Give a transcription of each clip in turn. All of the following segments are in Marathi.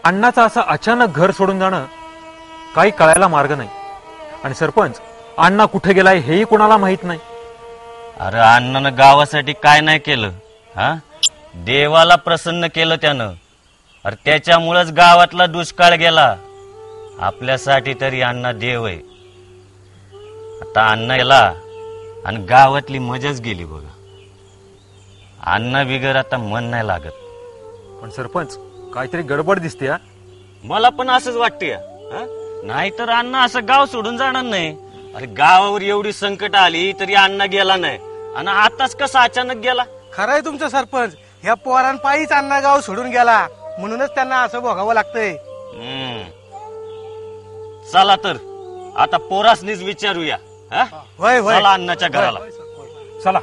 अण्णाचं असं अचानक घर सोडून जाणं काही कळायला मार्ग नाही. आणि सरपंच, अण्णा कुठे गेलाय हेही कोणाला माहित नाही. अरे अण्णानं गावासाठी काय नाही केलं, हा? देवाला प्रसन्न केलं त्यानं. अरे त्याच्यामुळेच गावातला दुष्काळ गेला. आपल्यासाठी तरी अण्णा देव आहे. आता अण्णा गेला आणि गावातली मजाच गेली बघा. अण्णा बिगर आता मन नाही लागत. पण सरपंच, काहीतरी गडबड दिसते. मला पण असंच वाटते. नाहीतर अण्णा असं गाव सोडून जाणार नाही. अरे गावावर एवढी संकट आली तरी अण्णा गेला नाही, आणि आताच कसा अचानक गेला? खरंय तुमचं सरपंच. ह्या पोरांपायीच अण्णा गाव सोडून गेला, म्हणूनच त्यांना असं भोगावं लागतंय. चला तर आता पोरासनीच विचारूया. चला अण्णाच्या घराला. चला,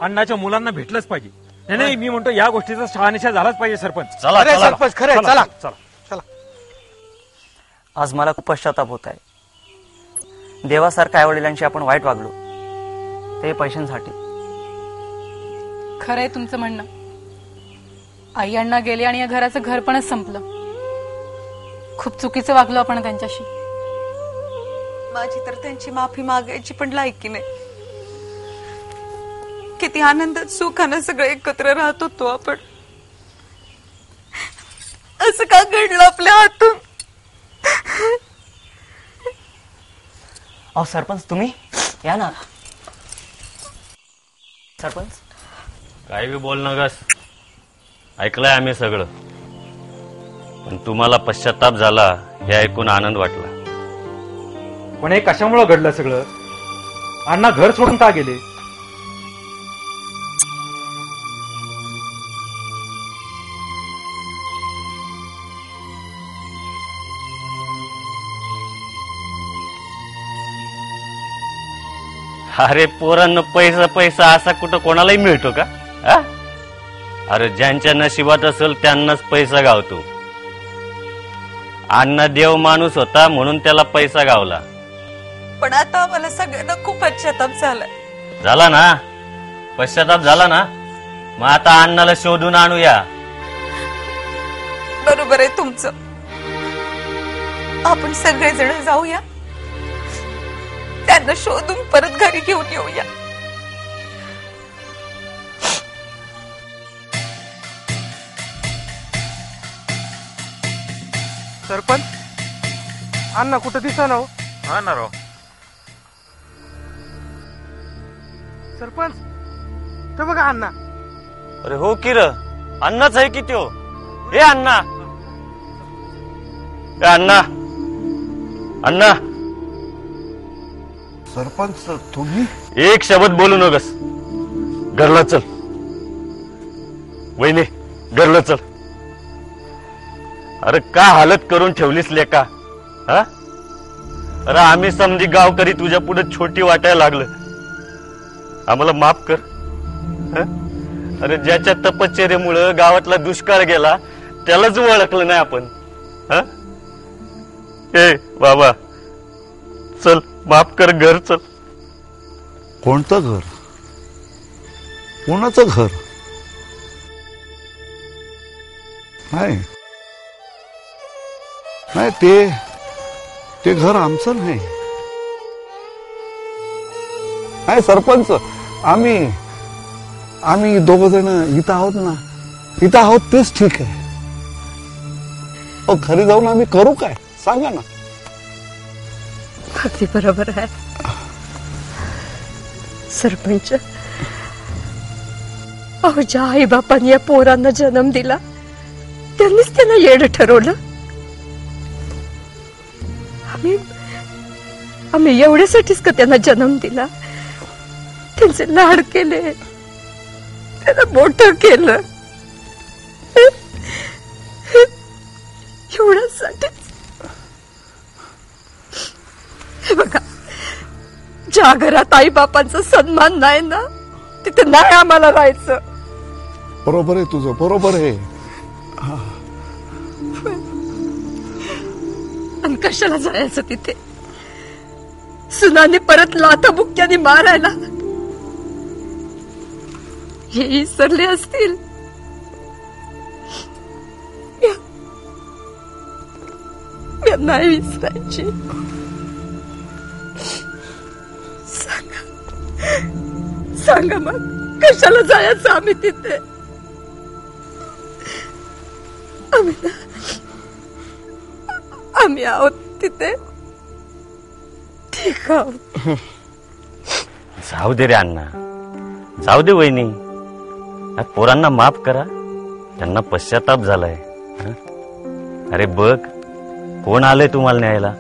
अण्णाच्या मुलांना भेटलंच पाहिजे. नाही नाही, मी म्हणतो या गोष्टीचा शहानिशा झालाच पाहिजे सरपंच. चला सरपंच, खरंय. चला चला. आज मला खूप पश्चाताप होत आहे. देवासारख्या आईवडिलांशी आपण वाईट वागलो, ते पैशांसाठी. खरंय तुमचं म्हणणं. आई अण्णा गेले आणि या घराचं घरपणच संपलं. खूप चुकीचं वागलो आपण त्यांच्याशी. माझी तर त्यांची माफी मागायची पण लायकी नाही. किती आनंदात सुखानं सगळे एकत्र राहत होतो आपण. असं का घडलं आपल्या हातून? अहो सरपंच, तुम्ही या ना. सरपंच, काय बी बोल नगस. ऐकलंय आम्ही सगळं, पण तुम्हाला पश्चाताप झाला हे ऐकून आनंद वाटला. पण हे कशामुळे घडलं सगळं? अण्णा घर सोडून का गेले? अरे पोरांनो, पैसा पैसा असा कुठं कोणालाही मिळतो का? अरे ज्यांच्या नशिबात असेल त्यांनाच पैसा गावतो. अण्णा देव माणूस होता म्हणून त्याला पैसा गावला. पण आता आम्हाला सगळ्यांना खूप पश्चाताप झालाय. झाला ना पश्चाताप? झाला ना? मग आता अण्णाला शोधून आणूया. बरोबर आहे तुमचं. आपण सगळेजण जाऊया, त्यांना शोधून परत घरी घेऊन येऊया. सरपंच, अण्णा कुठं दिसा ना हो? हा ना राव. सरपंच, ते बघा अण्णा. अरे हो की र, अण्णाच आहे की त्यो. हे अण्णा, अण्णा, अण्णा. सरपंच तुम्ही? एक शब्द बोलू नकस. घरला चल. वहिनी, घरला चल. अरे का हालत करून ठेवलीस लेका? अरे आम्ही समजी गावकरी तुझ्या पुढे छोटी वाटायला लागलं. आम्हाला माफ कर. अरे ज्याच्या तपश्चर्येमुळे गावातला दुष्काळ गेला त्यालाच ओळखलं नाही आपण. ए बाबा, चल माफ कर. घर चल. कोणतं घर? कोणाचं घर? नाही नाही, ते घर आमचं नाही. नाही सरपंच, आम्ही दोघ जण इथं आहोत ना. इथं आहोत तेच ठीक आहे. घरी जाऊन आम्ही करू काय सांगा ना. अगदी बरोबर आहे सरपंच. अहो, ज्या आई बापांनी या पोरांना जन्म दिला त्यांनीच त्यांना येड ठरवलं. आम्ही एवढ्यासाठीच का त्यांना जन्म दिला? त्यांचे लाड केले, त्यांना मोठं केलं, एवढ्यासाठीच. हे बघा, ज्या घरात आई बापांचा सन्मान नाही ना, तिथे नाही आम्हाला राहायचं. बरोबर आहे तुझं, बरोबर आहे. आणि कशाला जायचं तिथे? सुनाने परत लाथा बुक्क्याने मारायला हे विसरले असतील. नाही विसरायची. सांगा मग कशाला जायचं आम्ही तिथे? आम्ही आहोत तिथे, ठीक आहोत. जाऊ दे रे अण्णा, जाऊ दे वहिनी. पोरांना माफ करा, त्यांना पश्चाताप झालाय. अरे बघ, कोण आलंय तुम्हाला न्यायला?